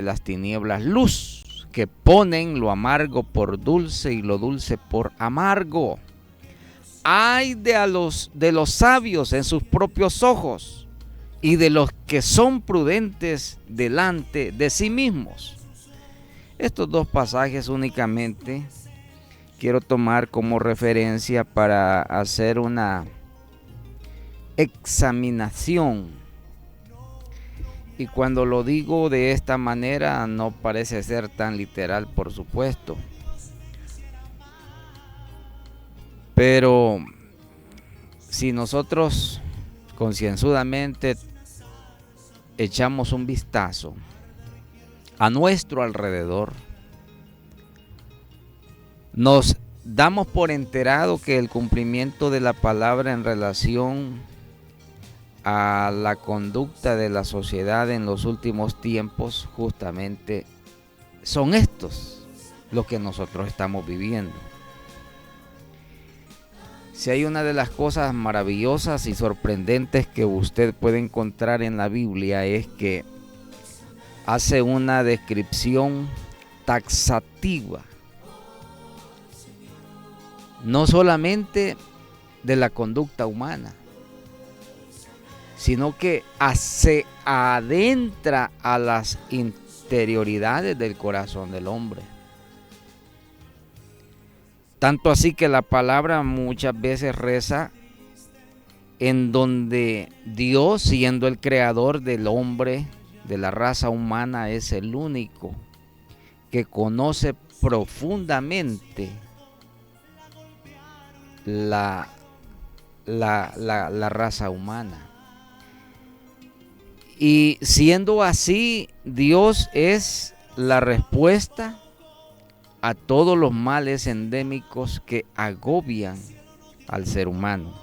las tinieblas luz, que ponen lo amargo por dulce y lo dulce por amargo. Ay de los sabios en sus propios ojos y de los que son prudentes delante de sí mismos. Estos dos pasajes únicamente quiero tomar como referencia para hacer una examinación. Y cuando lo digo de esta manera no parece ser tan literal, por supuesto. Pero si nosotros concienzudamente echamos un vistazo a nuestro alrededor, nos damos por enterado que el cumplimiento de la palabra en relación a la conducta de la sociedad en los últimos tiempos justamente son estos los que nosotros estamos viviendo. Si hay una de las cosas maravillosas y sorprendentes que usted puede encontrar en la Biblia es que hace una descripción taxativa, no solamente de la conducta humana, sino que se adentra a las interioridades del corazón del hombre. Tanto así que la palabra muchas veces reza en donde Dios, siendo el creador del hombre, de la raza humana, es el único que conoce profundamente la raza humana. Y siendo así, Dios es la respuesta a todos los males endémicos que agobian al ser humano.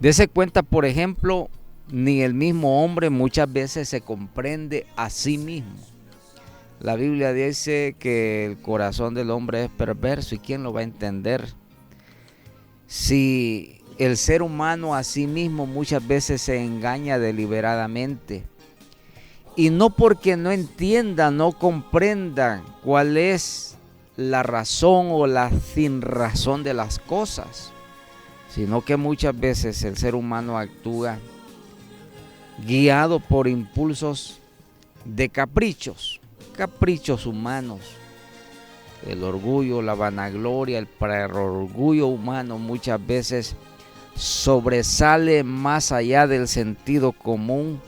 Dese cuenta, por ejemplo, ni el mismo hombre muchas veces se comprende a sí mismo. La Biblia dice que el corazón del hombre es perverso, ¿y quién lo va a entender? Si el ser humano a sí mismo muchas veces se engaña deliberadamente, y no porque no entienda, no comprenda cuál es la razón o la sin razón de las cosas, sino que muchas veces el ser humano actúa guiado por impulsos de caprichos humanos. El orgullo, la vanagloria, el prerrorgullo humano muchas veces sobresale más allá del sentido común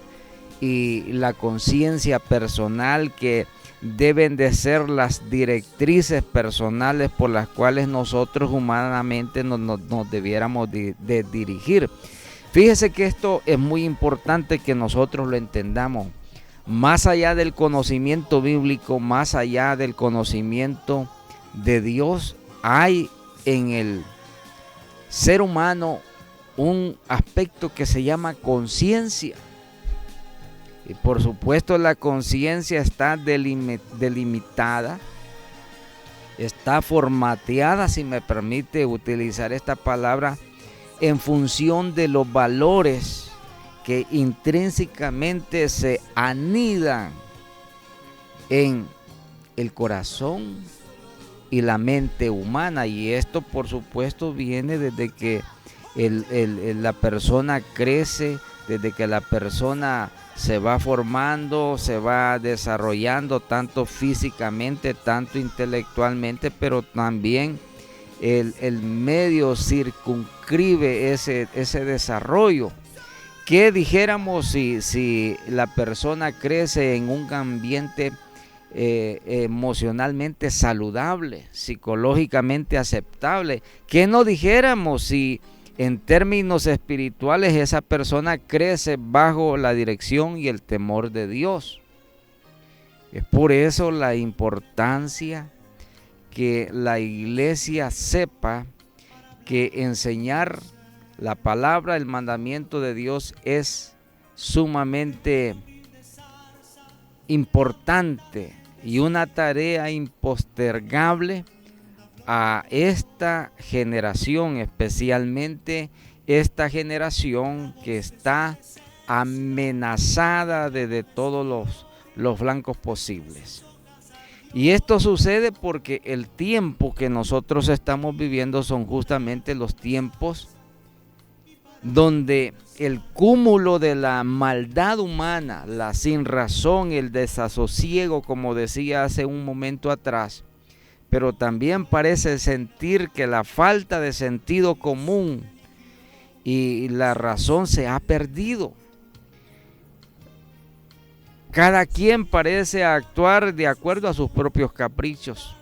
y la conciencia personal, que deben de ser las directrices personales por las cuales nosotros humanamente nos debiéramos de dirigir. Fíjese que esto es muy importante que nosotros lo entendamos. Más allá del conocimiento bíblico, más allá del conocimiento de Dios, hay en el ser humano un aspecto que se llama conciencia. Y por supuesto la conciencia está delimitada, está formateada, si me permite utilizar esta palabra, en función de los valores que intrínsecamente se anidan en el corazón y la mente humana. Y esto por supuesto viene desde que la persona crece, desde que la persona se va formando, se va desarrollando tanto físicamente, tanto intelectualmente, pero también el medio circunscribe ese desarrollo. ¿Qué dijéramos si la persona crece en un ambiente emocionalmente saludable, psicológicamente aceptable? ¿Qué no dijéramos si en términos espirituales esa persona crece bajo la dirección y el temor de Dios? Es por eso la importancia que la iglesia sepa que enseñar la palabra, el mandamiento de Dios es sumamente importante y una tarea impostergable a esta generación, especialmente esta generación que está amenazada desde todos los flancos posibles. Y esto sucede porque el tiempo que nosotros estamos viviendo son justamente los tiempos donde el cúmulo de la maldad humana, la sinrazón, el desasosiego, como decía hace un momento atrás, pero también parece sentir que la falta de sentido común y la razón se ha perdido. Cada quien parece actuar de acuerdo a sus propios caprichos.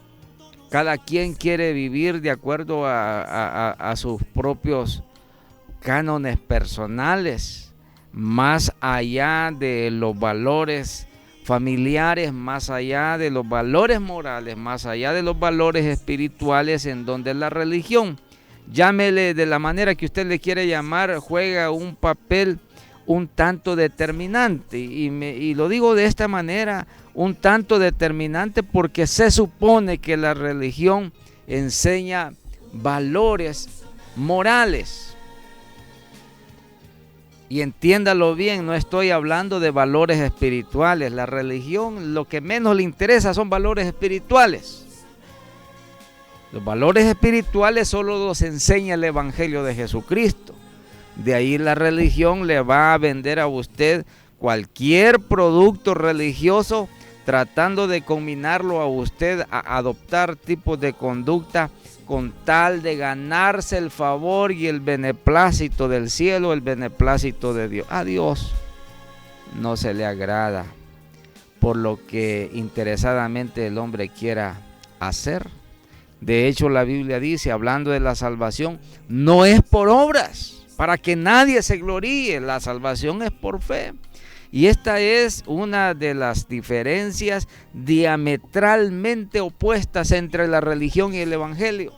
Cada quien quiere vivir de acuerdo a sus propios cánones personales, más allá de los valores familiares, más allá de los valores morales, más allá de los valores espirituales, en donde la religión, llámele de la manera que usted le quiere llamar, juega un papel un tanto determinante. Y lo digo de esta manera, un tanto determinante, porque se supone que la religión enseña valores morales. Y entiéndalo bien, no estoy hablando de valores espirituales. La religión lo que menos le interesa son valores espirituales. Los valores espirituales solo los enseña el Evangelio de Jesucristo. De ahí la religión le va a vender a usted cualquier producto religioso, tratando de combinarlo a usted a adoptar tipos de conducta con tal de ganarse el favor y el beneplácito del cielo, el beneplácito de Dios. A Dios no se le agrada por lo que interesadamente el hombre quiera hacer. De hecho, la Biblia dice, hablando de la salvación, no es por obras, para que nadie se gloríe. La salvación es por fe. Y esta es una de las diferencias diametralmente opuestas entre la religión y el Evangelio.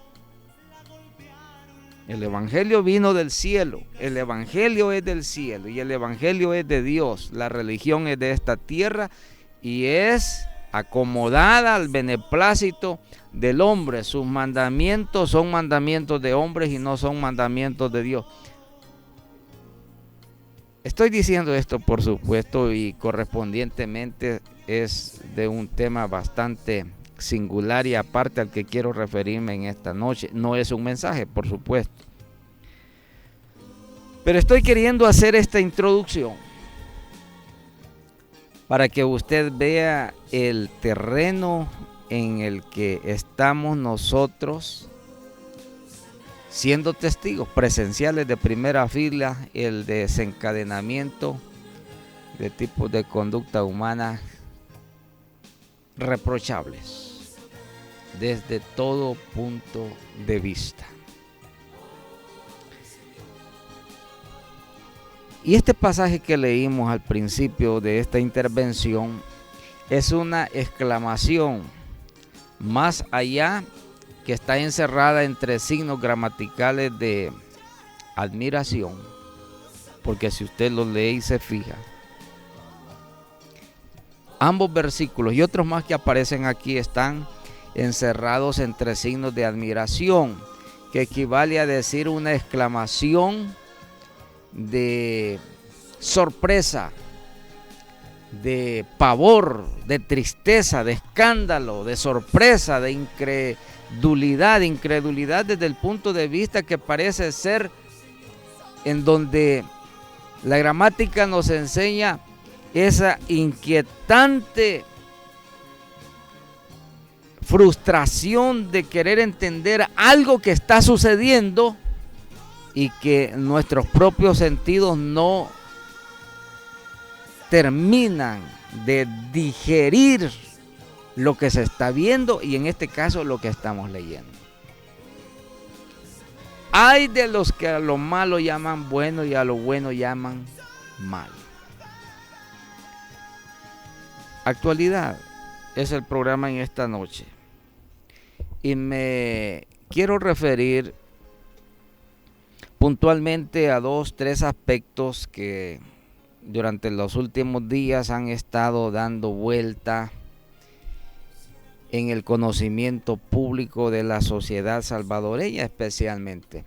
El Evangelio vino del cielo, el Evangelio es del cielo y el Evangelio es de Dios. La religión es de esta tierra y es acomodada al beneplácito del hombre. Sus mandamientos son mandamientos de hombres y no son mandamientos de Dios. Estoy diciendo esto, por supuesto, y correspondientemente es de un tema bastante singular y aparte al que quiero referirme en esta noche. No es un mensaje, por supuesto, pero estoy queriendo hacer esta introducción para que usted vea el terreno en el que estamos nosotros siendo testigos presenciales de primera fila, el desencadenamiento de tipos de conducta humana reprochables desde todo punto de vista. Y este pasaje que leímos al principio de esta intervención es una exclamación más allá, que está encerrada entre signos gramaticales de admiración, porque si usted lo lee y se fija, ambos versículos y otros más que aparecen aquí están encerrados entre signos de admiración, que equivale a decir una exclamación de sorpresa, de pavor, de tristeza, de escándalo, de sorpresa, de incredulidad desde el punto de vista que parece ser en donde la gramática nos enseña esa inquietante frustración de querer entender algo que está sucediendo y que nuestros propios sentidos no terminan de digerir lo que se está viendo y en este caso lo que estamos leyendo. Hay de los que a lo malo llaman bueno y a lo bueno llaman malo. Actualidad es el programa en esta noche y me quiero referir puntualmente a 2-3 aspectos que durante los últimos días han estado dando vuelta en el conocimiento público de la sociedad salvadoreña especialmente.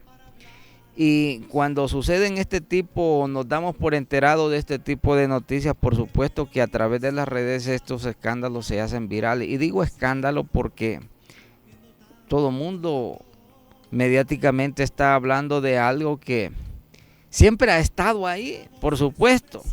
Y cuando suceden este tipo, nos damos por enterados de este tipo de noticias, por supuesto que a través de las redes estos escándalos se hacen virales. Y digo escándalo porque todo mundo mediáticamente está hablando de algo que siempre ha estado ahí, por supuesto.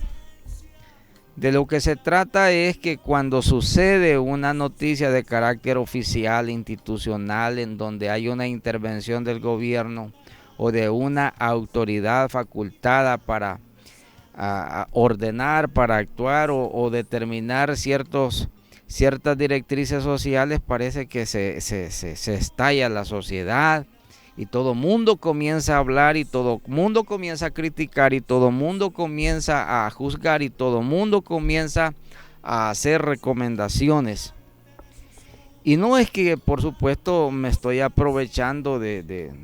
De lo que se trata es que cuando sucede una noticia de carácter oficial, institucional, en donde hay una intervención del gobierno o de una autoridad facultada para ordenar, para actuar o determinar ciertas directrices sociales, parece que se estalla la sociedad. Y todo mundo comienza a hablar y todo mundo comienza a criticar y todo mundo comienza a juzgar y todo mundo comienza a hacer recomendaciones. Y no es que, por supuesto, me estoy aprovechando de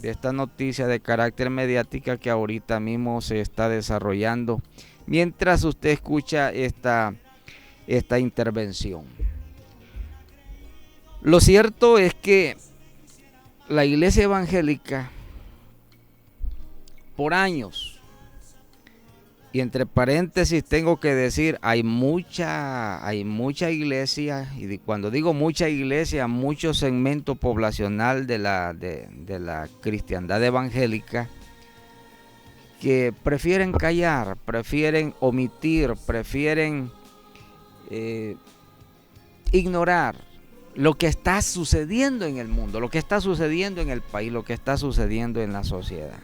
esta noticia de carácter mediática que ahorita mismo se está desarrollando mientras usted escucha esta intervención. Lo cierto es que la iglesia evangélica, por años, y entre paréntesis tengo que decir, hay mucha iglesia, y cuando digo mucha iglesia, mucho segmento poblacional de la cristiandad evangélica, que prefieren callar, prefieren omitir, prefieren ignorar lo que está sucediendo en el mundo, lo que está sucediendo en el país, lo que está sucediendo en la sociedad.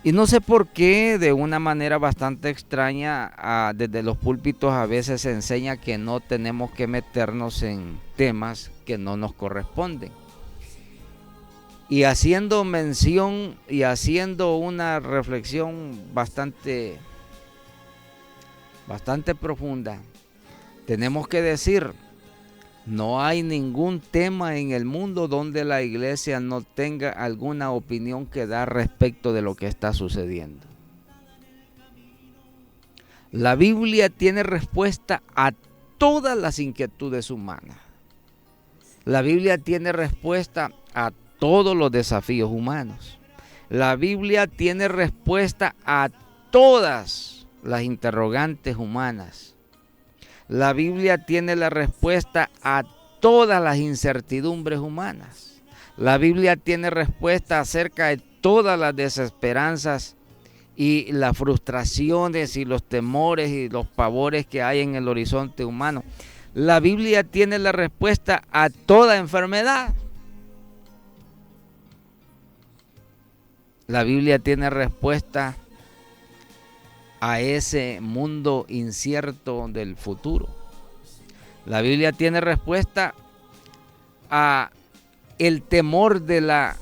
Y no sé por qué, de una manera bastante extraña, desde los púlpitos a veces se enseña que no tenemos que meternos en temas que no nos corresponden. Y haciendo mención y haciendo una reflexión bastante profunda, tenemos que decir: no hay ningún tema en el mundo donde la iglesia no tenga alguna opinión que dar respecto de lo que está sucediendo. La Biblia tiene respuesta a todas las inquietudes humanas. La Biblia tiene respuesta a todos los desafíos humanos. La Biblia tiene respuesta a todas las interrogantes humanas. La Biblia tiene la respuesta a todas las incertidumbres humanas. La Biblia tiene respuesta acerca de todas las desesperanzas y las frustraciones y los temores y los pavores que hay en el horizonte humano. La Biblia tiene la respuesta a toda enfermedad. La Biblia tiene respuesta a ese mundo incierto del futuro. La Biblia tiene respuesta a el temor de la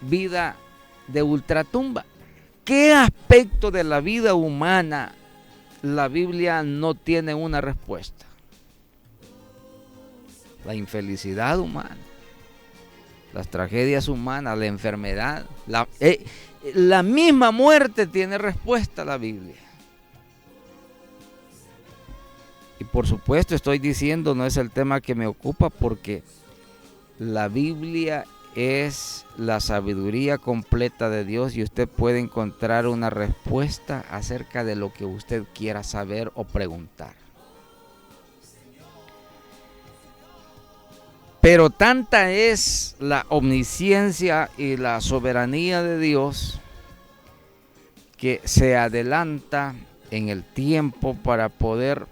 vida de ultratumba. ¿Qué aspecto de la vida humana la Biblia no tiene una respuesta? La infelicidad humana, las tragedias humanas, la enfermedad, la misma muerte tiene respuesta a la Biblia. Y por supuesto estoy diciendo, no es el tema que me ocupa, porque la Biblia es la sabiduría completa de Dios y usted puede encontrar una respuesta acerca de lo que usted quiera saber o preguntar. Pero tanta es la omnisciencia y la soberanía de Dios que se adelanta en el tiempo para poder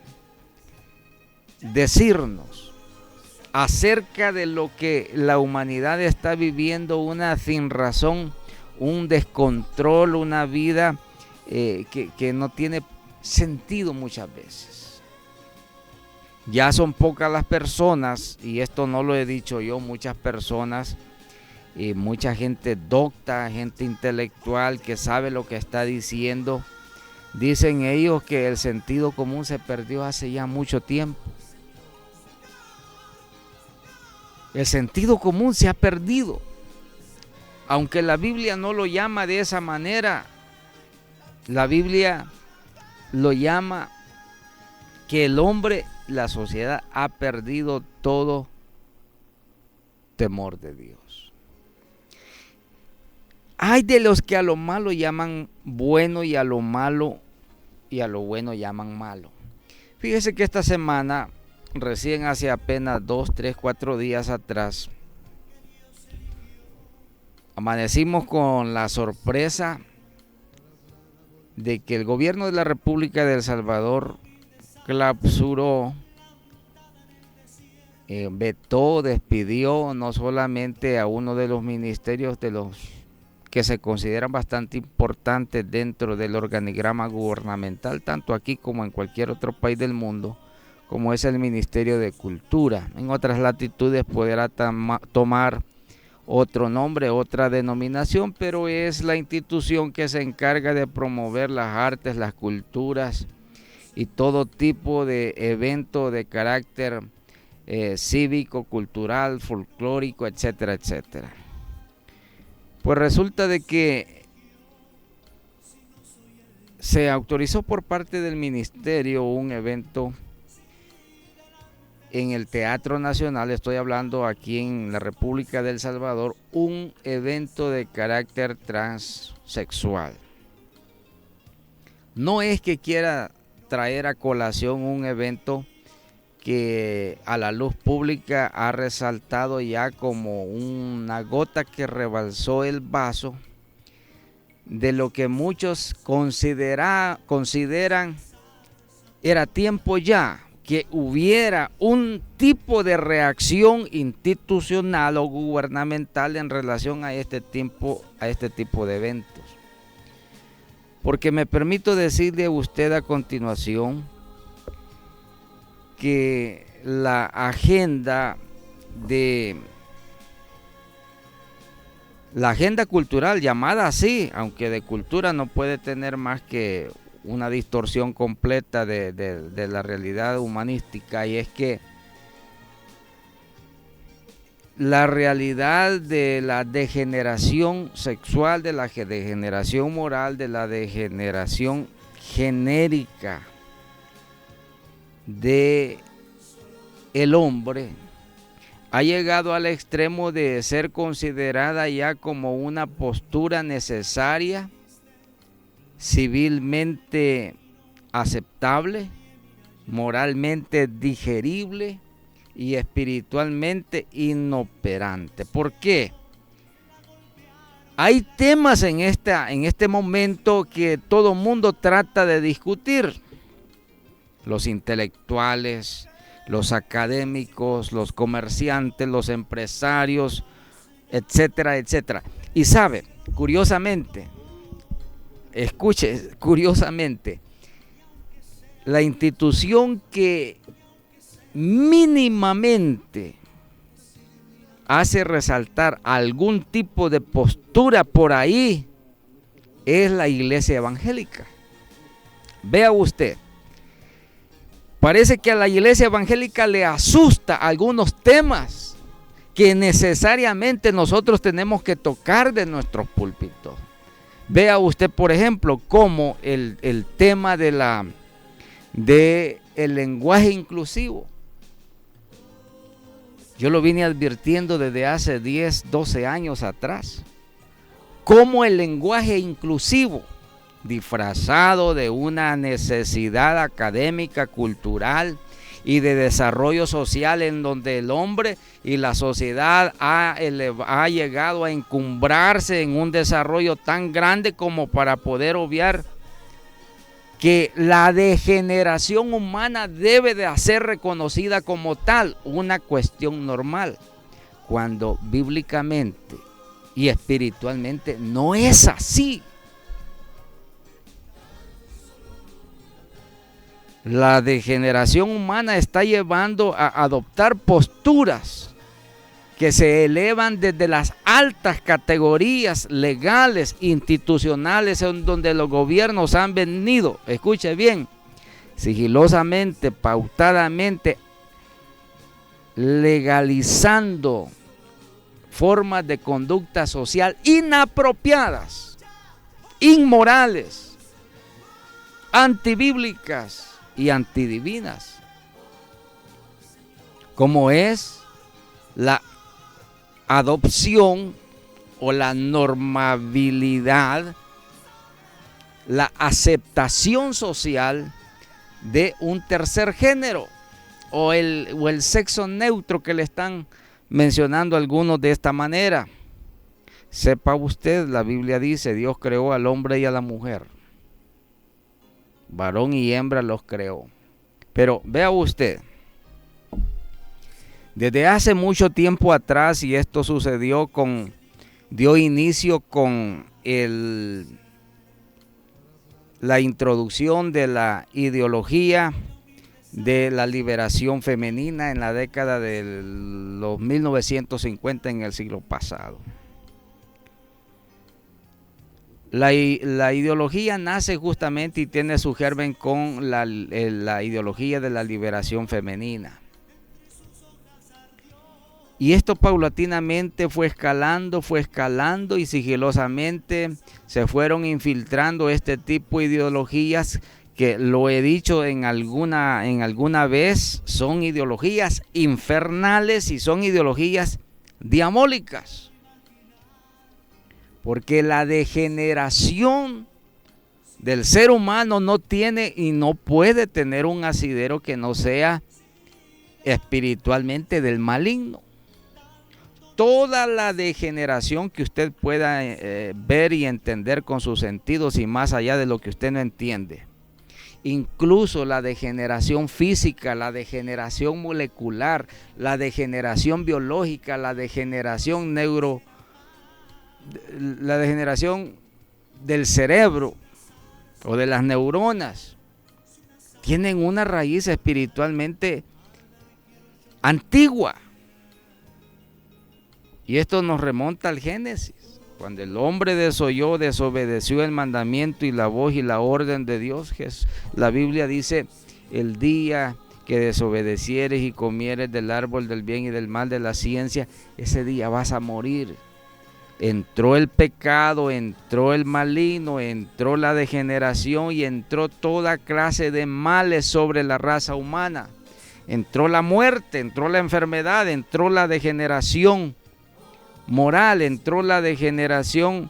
decirnos acerca de lo que la humanidad está viviendo, una sinrazón, un descontrol, una vida que no tiene sentido muchas veces. Ya son pocas las personas, y esto no lo he dicho yo, muchas personas, mucha gente docta, gente intelectual que sabe lo que está diciendo. Dicen ellos que el sentido común se perdió hace ya mucho tiempo. El sentido común se ha perdido. Aunque la Biblia no lo llama de esa manera, la Biblia lo llama que el hombre, la sociedad, ha perdido todo temor de Dios. Hay de los que a lo malo llaman bueno y a lo malo y a lo bueno llaman malo. Fíjese que esta semana, recién hace apenas 2, 3, 4 días atrás, amanecimos con la sorpresa de que el gobierno de la República de El Salvador clausuró, vetó, despidió no solamente a uno de los ministerios de los que se consideran bastante importantes dentro del organigrama gubernamental, tanto aquí como en cualquier otro país del mundo, como es el Ministerio de Cultura. En otras latitudes podrá tomar otro nombre, otra denominación, pero es la institución que se encarga de promover las artes, las culturas y todo tipo de evento de carácter cívico, cultural, folclórico, etcétera, etcétera. Pues resulta de que se autorizó por parte del ministerio un evento en el Teatro Nacional, estoy hablando aquí en la República de El Salvador, un evento de carácter transexual. No es que quiera traer a colación un evento que a la luz pública ha resaltado ya como una gota que rebalsó el vaso de lo que muchos consideran era tiempo ya que hubiera un tipo de reacción institucional o gubernamental en relación a este tipo de eventos. Porque me permito decirle a usted a continuación que la agenda cultural, llamada así, aunque de cultura no puede tener más que una distorsión completa de la realidad humanística, y es que la realidad de la degeneración sexual, de la degeneración moral, de la degeneración genérica de el hombre ha llegado al extremo de ser considerada ya como una postura necesaria, civilmente aceptable, moralmente digerible y espiritualmente inoperante. ¿Por qué? Hay temas en este momento que todo mundo trata de discutir. Los intelectuales, los académicos, los comerciantes, los empresarios, etcétera, etcétera. Y sabe, curiosamente, escuche, curiosamente, la institución que mínimamente hace resaltar algún tipo de postura por ahí es la iglesia evangélica. Vea usted. Parece que a la iglesia evangélica le asusta algunos temas que necesariamente nosotros tenemos que tocar de nuestros púlpitos. Vea usted, por ejemplo, cómo el tema del lenguaje inclusivo. Yo lo vine advirtiendo desde hace 10, 12 años atrás. Cómo el lenguaje inclusivo, disfrazado de una necesidad académica, cultural y de desarrollo social, en donde el hombre y la sociedad ha llegado a encumbrarse en un desarrollo tan grande como para poder obviar que la degeneración humana debe de ser reconocida como tal, una cuestión normal, cuando bíblicamente y espiritualmente no es así. La degeneración humana está llevando a adoptar posturas que se elevan desde las altas categorías legales, institucionales, en donde los gobiernos han venido, escuche bien, sigilosamente, pautadamente, legalizando formas de conducta social inapropiadas, inmorales, antibíblicas y antidivinas, como es la adopción o la normabilidad, la aceptación social de un tercer género o el sexo neutro que le están mencionando algunos de esta manera. Sepa usted, la Biblia dice, Dios creó al hombre y a la mujer. Varón y hembra los creó. Pero vea usted, desde hace mucho tiempo atrás, y esto dio inicio con la introducción de la ideología de la liberación femenina en la década de los 1950 en el siglo pasado. La ideología nace justamente y tiene su germen con la ideología de la liberación femenina. Y esto paulatinamente fue escalando y sigilosamente se fueron infiltrando este tipo de ideologías que, lo he dicho en alguna vez, son ideologías infernales y son ideologías diabólicas. Porque la degeneración del ser humano no tiene y no puede tener un asidero que no sea espiritualmente del maligno. Toda la degeneración que usted pueda ver y entender con sus sentidos y más allá de lo que usted no entiende, incluso la degeneración física, la degeneración molecular, la degeneración biológica, la degeneración del cerebro o de las neuronas, tienen una raíz espiritualmente antigua. Y esto nos remonta al Génesis, cuando el hombre desobedeció el mandamiento y la voz y la orden de Dios. La Biblia dice, el día que desobedecieres y comieres del árbol del bien y del mal de la ciencia, ese día vas a morir. Entró el pecado, entró el maligno, entró la degeneración y entró toda clase de males sobre la raza humana. Entró la muerte, entró la enfermedad, entró la degeneración moral, entró la degeneración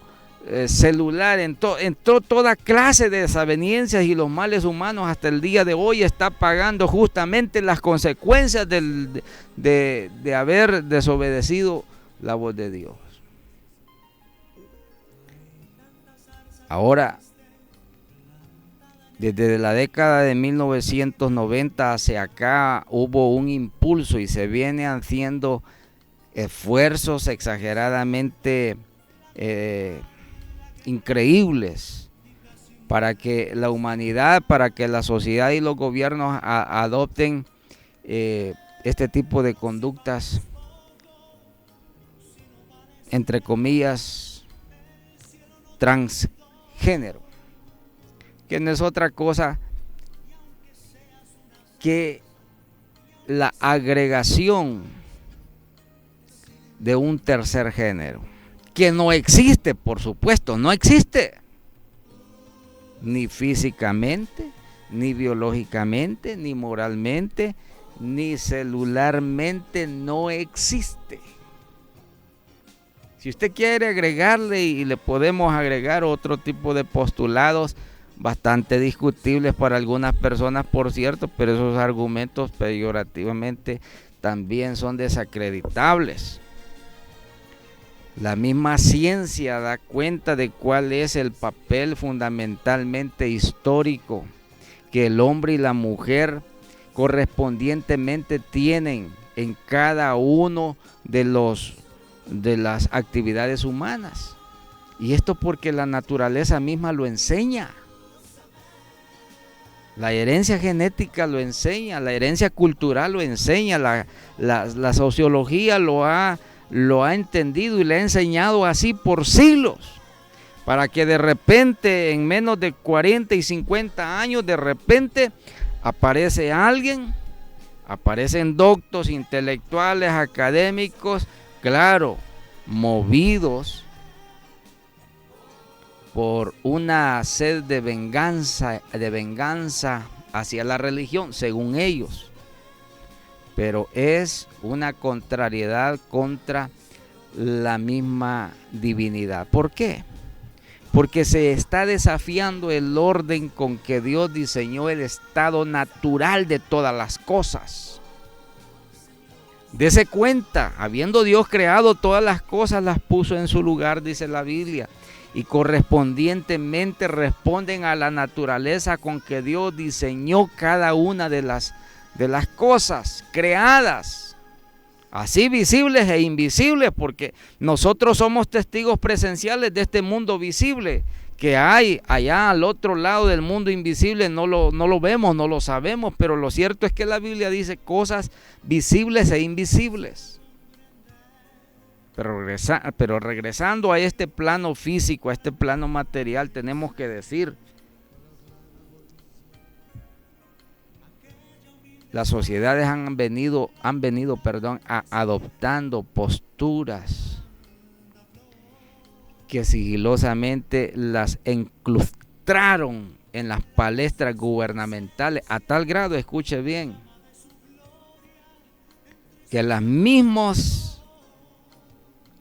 celular, entró toda clase de desavenencias y los males humanos hasta el día de hoy está pagando justamente las consecuencias de haber desobedecido la voz de Dios. Ahora, desde la década de 1990 hacia acá hubo un impulso y se viene haciendo esfuerzos exageradamente increíbles para que la humanidad, para que la sociedad y los gobiernos adopten este tipo de conductas, entre comillas, transgénero, que no es otra cosa que la agregación de un tercer género, que no existe, por supuesto, no existe, ni físicamente, ni biológicamente, ni moralmente, ni celularmente, no existe. Si usted quiere agregarle, y le podemos agregar otro tipo de postulados bastante discutibles para algunas personas, por cierto, pero esos argumentos peyorativamente también son desacreditables. La misma ciencia da cuenta de cuál es el papel fundamentalmente histórico que el hombre y la mujer correspondientemente tienen en cada uno de las actividades humanas. Y esto porque la naturaleza misma lo enseña. La herencia genética lo enseña, la herencia cultural lo enseña, la sociología lo ha entendido y le ha enseñado así por siglos, para que de repente en menos de 40 y 50 años de repente aparece alguien, aparecen doctos, intelectuales, académicos, claro, movidos por una sed de venganza hacia la religión, según ellos. Pero es una contrariedad contra la misma divinidad. ¿Por qué? Porque se está desafiando el orden con que Dios diseñó el estado natural de todas las cosas. Dese cuenta, habiendo Dios creado todas las cosas, las puso en su lugar, dice la Biblia, y correspondientemente responden a la naturaleza con que Dios diseñó cada una de las cosas creadas, así visibles e invisibles, porque nosotros somos testigos presenciales de este mundo visible que hay allá al otro lado del mundo invisible. No lo vemos, no lo sabemos, pero lo cierto es que la Biblia dice cosas visibles e invisibles. Pero regresando a este plano físico, a este plano material, tenemos que decir, las sociedades han venido adoptando posturas que sigilosamente las incrustaron en las palestras gubernamentales, a tal grado, escuche bien, que los mismos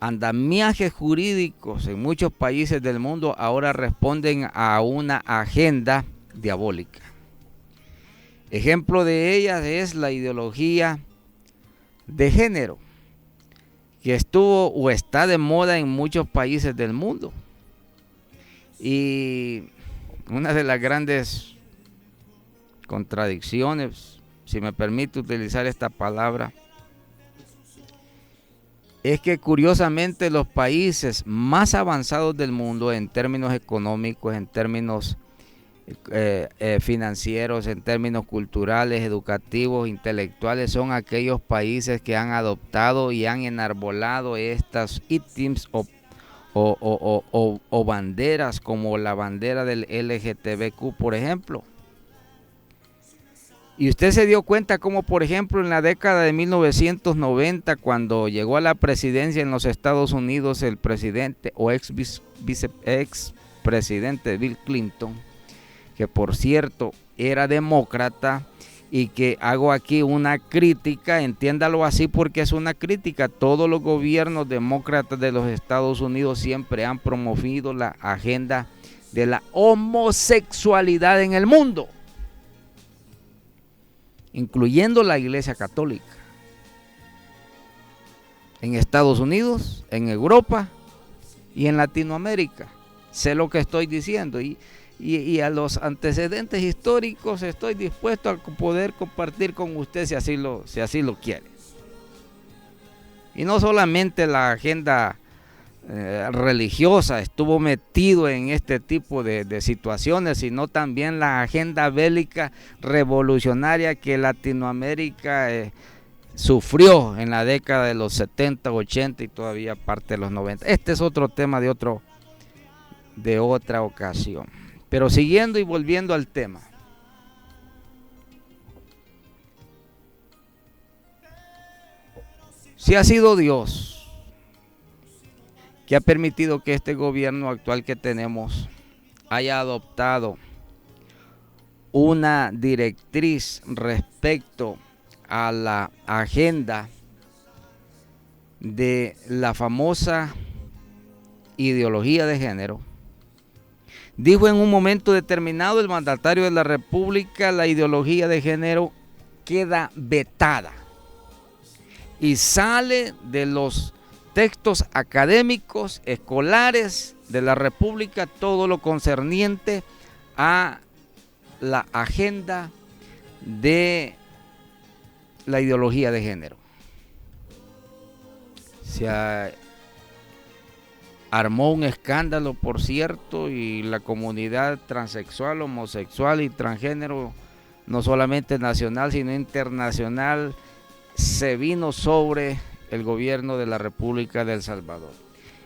andamiajes jurídicos en muchos países del mundo ahora responden a una agenda diabólica. Ejemplo de ellas es la ideología de género, que estuvo o está de moda en muchos países del mundo. Y una de las grandes contradicciones, si me permite utilizar esta palabra, es que curiosamente los países más avanzados del mundo en términos económicos, en términos financieros, en términos culturales, educativos, intelectuales, son aquellos países que han adoptado y han enarbolado estas ítems o banderas, como la bandera del LGTBQ, por ejemplo. Y usted se dio cuenta como, por ejemplo, en la década de 1990, cuando llegó a la presidencia en los Estados Unidos el presidente o ex presidente Bill Clinton, que por cierto era demócrata, y que hago aquí una crítica, entiéndalo así porque es una crítica. Todos los gobiernos demócratas de los Estados Unidos siempre han promovido la agenda de la homosexualidad en el mundo, incluyendo la Iglesia Católica, en Estados Unidos, en Europa y en Latinoamérica. Sé lo que estoy diciendo y a los antecedentes históricos estoy dispuesto a poder compartir con usted si así lo quiere. Y no solamente la agenda religiosa estuvo metido en este tipo de situaciones, sino también la agenda bélica revolucionaria que Latinoamérica sufrió en la década de los 70, 80 y todavía parte de los 90. Este es otro tema de otra ocasión. Pero siguiendo y volviendo al tema, si ha sido Dios que ha permitido que este gobierno actual que tenemos haya adoptado una directriz respecto a la agenda de la famosa ideología de género, dijo en un momento determinado el mandatario de la República: la ideología de género queda vetada y sale de los textos académicos escolares de la República todo lo concerniente a la agenda de la ideología de género. Se armó un escándalo, por cierto, y la comunidad transexual, homosexual y transgénero, no solamente nacional sino internacional, se vino sobre el gobierno de la República de El Salvador.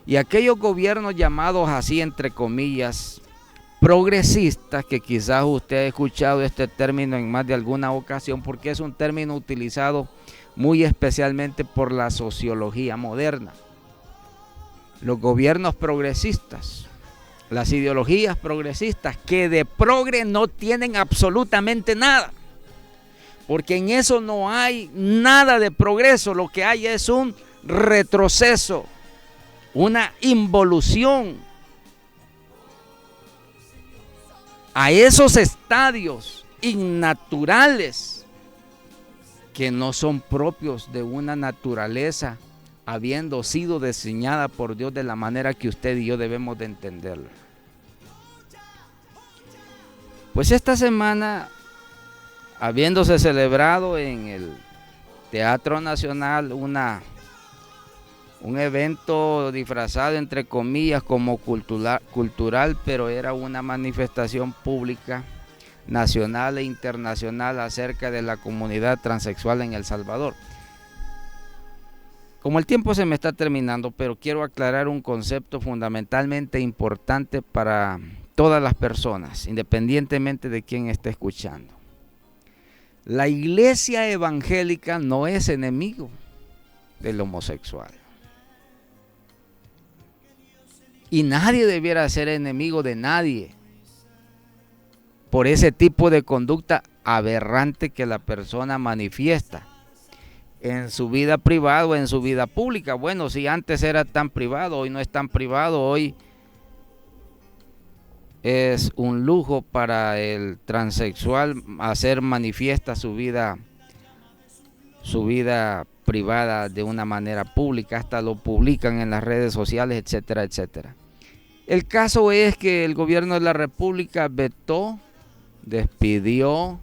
Y aquellos gobiernos llamados así, entre comillas, progresistas, que quizás usted ha escuchado este término en más de alguna ocasión, porque es un término utilizado muy especialmente por la sociología moderna. Los gobiernos progresistas, las ideologías progresistas, que de progre no tienen absolutamente nada, porque en eso no hay nada de progreso, lo que hay es un retroceso. una involución a esos estadios innaturales que no son propios de una naturaleza habiendo sido diseñada por Dios de la manera que usted y yo debemos de entenderla. Pues esta semana, habiéndose celebrado en el Teatro Nacional un evento disfrazado entre comillas como cultural, pero era una manifestación pública nacional e internacional acerca de la comunidad transexual en El Salvador. Como el tiempo se me está terminando, pero quiero aclarar un concepto fundamentalmente importante para todas las personas, independientemente de quién esté escuchando. La iglesia evangélica no es enemigo del homosexual. Y nadie debiera ser enemigo de nadie por ese tipo de conducta aberrante que la persona manifiesta en su vida privada o en su vida pública. Bueno, si antes era tan privado, hoy no es tan privado, hoy es un lujo para el transexual hacer manifiesta su vida privada de una manera pública, hasta lo publican en las redes sociales, etcétera, etcétera. El caso es que el gobierno de la República vetó, despidió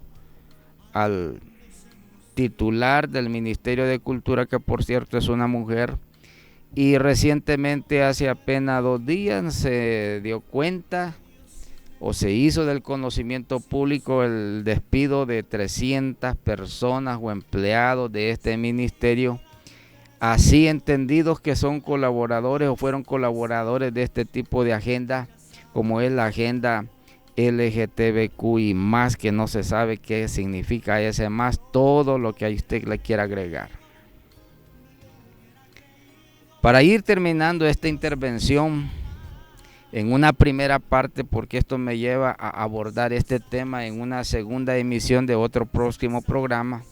al titular del Ministerio de Cultura, que por cierto es una mujer, y recientemente, hace apenas 2 días, se dio cuenta o se hizo del conocimiento público el despido de 300 personas o empleados de este ministerio, así entendidos que son colaboradores o fueron colaboradores de este tipo de agenda, como es la agenda LGTBQI más, que no se sabe qué significa ese más, todo lo que a usted le quiera agregar. Para ir terminando esta intervención en una primera parte, porque esto me lleva a abordar este tema en una segunda emisión de otro próximo programa,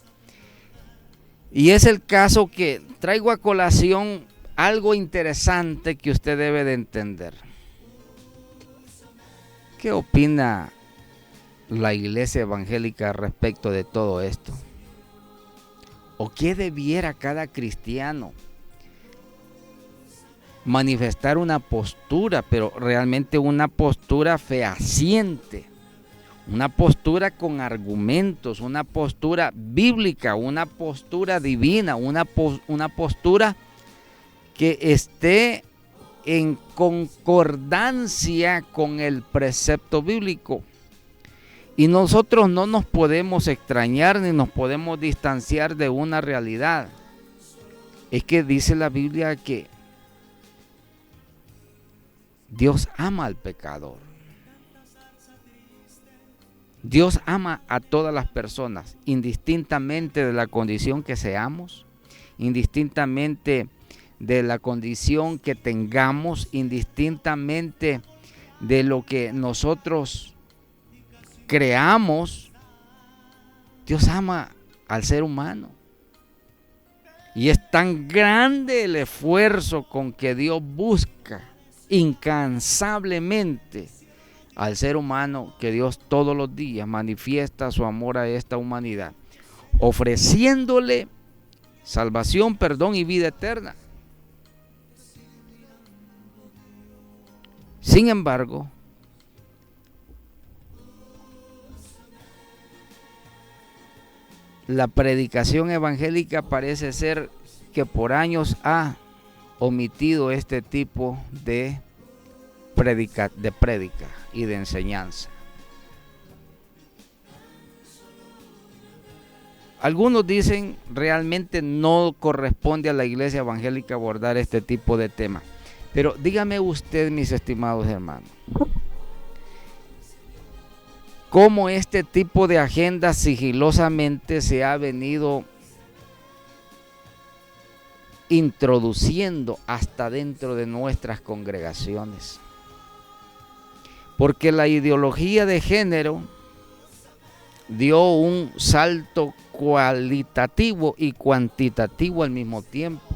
y es el caso que traigo a colación algo interesante que usted debe de entender. ¿Qué opina la iglesia evangélica respecto de todo esto? ¿O qué debiera cada cristiano manifestar? Una postura, pero realmente una postura fehaciente, una postura con argumentos, una postura bíblica, una postura divina, una postura que esté en concordancia con el precepto bíblico. Y nosotros no nos podemos extrañar ni nos podemos distanciar de una realidad. Es que dice la Biblia que Dios ama al pecador. Dios ama a todas las personas, indistintamente de la condición que seamos, indistintamente de la condición que tengamos, indistintamente de lo que nosotros creamos. Dios ama al ser humano. Y es tan grande el esfuerzo con que Dios busca incansablemente al ser humano, que Dios todos los días manifiesta su amor a esta humanidad, ofreciéndole salvación, perdón y vida eterna. Sin embargo, la predicación evangélica parece ser que por años ha omitido este tipo de prédica y de enseñanza. Algunos dicen realmente no corresponde a la iglesia evangélica abordar este tipo de temas. Pero dígame usted, mis estimados hermanos, cómo este tipo de agenda sigilosamente se ha venido introduciendo hasta dentro de nuestras congregaciones. Porque la ideología de género dio un salto cualitativo y cuantitativo al mismo tiempo.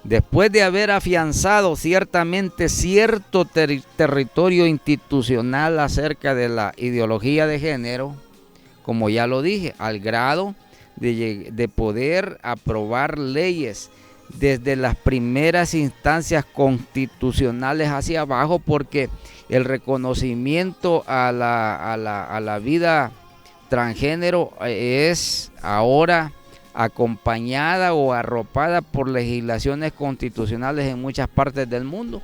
Después de haber afianzado ciertamente cierto territorio institucional acerca de la ideología de género, como ya lo dije, al grado de poder aprobar leyes desde las primeras instancias constitucionales hacia abajo, porque el reconocimiento a la vida transgénero es ahora acompañada o arropada por legislaciones constitucionales en muchas partes del mundo.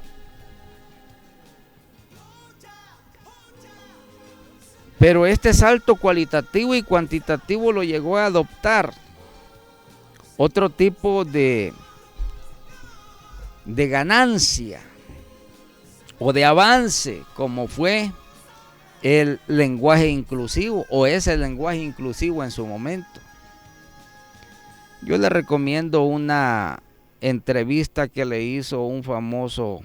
Pero este salto cualitativo y cuantitativo lo llegó a adoptar otro tipo de ganancia o de avance, como fue el lenguaje inclusivo, o es el lenguaje inclusivo en su momento. Yo le recomiendo una entrevista que le hizo un famoso,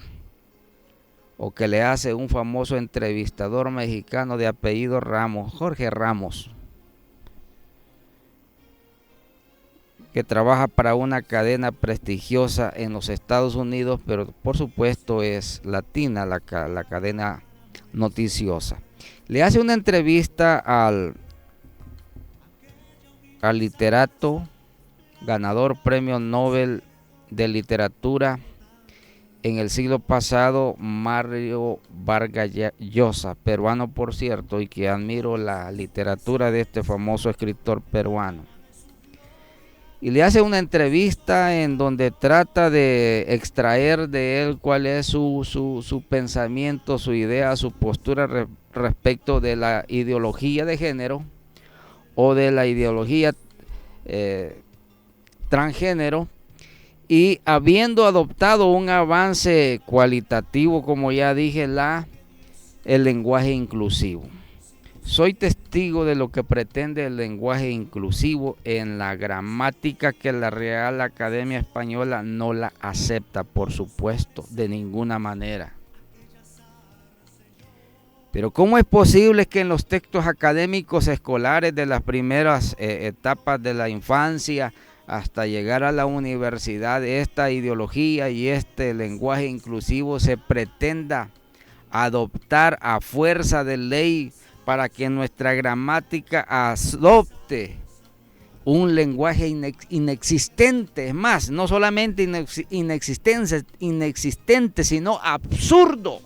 o que le hace un famoso entrevistador mexicano de apellido Ramos, Jorge Ramos, que trabaja para una cadena prestigiosa en los Estados Unidos, pero por supuesto es latina la cadena noticiosa. Le hace una entrevista al literato ganador premio Nobel de literatura en el siglo pasado, Mario Vargas Llosa, peruano por cierto, y que admiro la literatura de este famoso escritor peruano. Y le hace una entrevista en donde trata de extraer de él cuál es su pensamiento, su idea, su postura respecto de la ideología de género o de la ideología transgénero, y habiendo adoptado un avance cualitativo, como ya dije, el lenguaje inclusivo. Soy testigo de lo que pretende el lenguaje inclusivo en la gramática, que la Real Academia Española no la acepta, por supuesto, de ninguna manera. Pero ¿cómo es posible que en los textos académicos escolares de las primeras etapas de la infancia hasta llegar a la universidad, esta ideología y este lenguaje inclusivo se pretenda adoptar a fuerza de ley para que nuestra gramática adopte un lenguaje inexistente? Es más, no solamente inexistente, sino absurdo.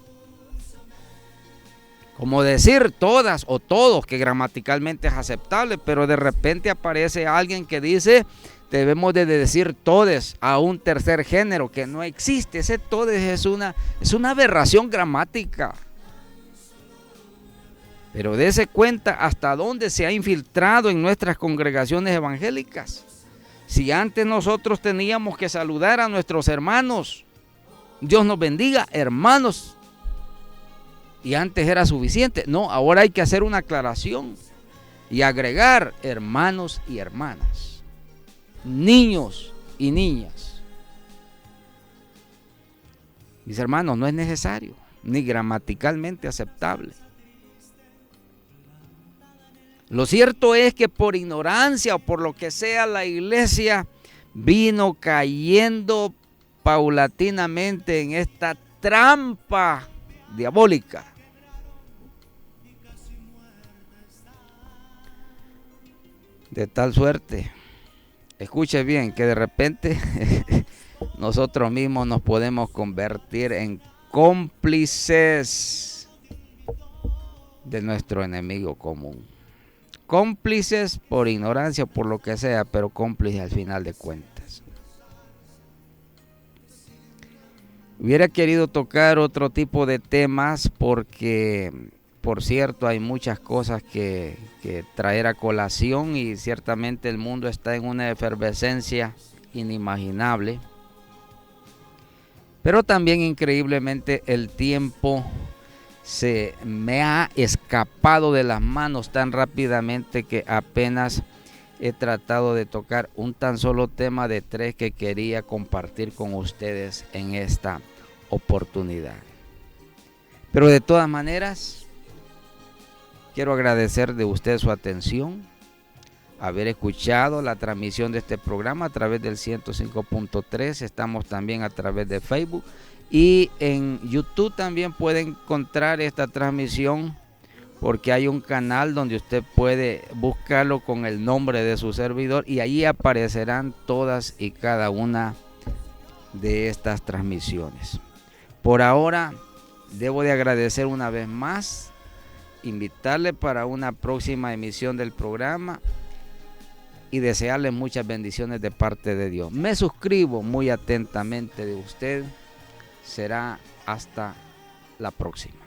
Como decir todas o todos, que gramaticalmente es aceptable, pero de repente aparece alguien que dice debemos de decir todes a un tercer género que no existe. Ese todes es una aberración gramática. Pero dése cuenta hasta dónde se ha infiltrado en nuestras congregaciones evangélicas. Si antes nosotros teníamos que saludar a nuestros hermanos, Dios nos bendiga, hermanos, y antes era suficiente. No, ahora hay que hacer una aclaración y agregar hermanos y hermanas, niños y niñas. Mis hermanos, no es necesario, ni gramaticalmente aceptable. Lo cierto es que por ignorancia o por lo que sea, la iglesia vino cayendo paulatinamente en esta trampa diabólica. De tal suerte, escuche bien, que de repente nosotros mismos nos podemos convertir en cómplices de nuestro enemigo común. Cómplices por ignorancia, por lo que sea, pero cómplices al final de cuentas. Hubiera querido tocar otro tipo de temas porque, por cierto, hay muchas cosas que traer a colación y ciertamente el mundo está en una efervescencia inimaginable. Pero también increíblemente el tiempo se me ha escapado de las manos tan rápidamente que apenas he tratado de tocar un tan solo tema de 3 que quería compartir con ustedes en esta oportunidad. Pero de todas maneras, quiero agradecer de usted su atención, haber escuchado la transmisión de este programa a través del 105.3. Estamos también a través de Facebook y en YouTube también puede encontrar esta transmisión, porque hay un canal donde usted puede buscarlo con el nombre de su servidor y ahí aparecerán todas y cada una de estas transmisiones. Por ahora debo de agradecer una vez más, invitarle para una próxima emisión del programa y desearle muchas bendiciones de parte de Dios. Me suscribo muy atentamente de usted. Será hasta la próxima.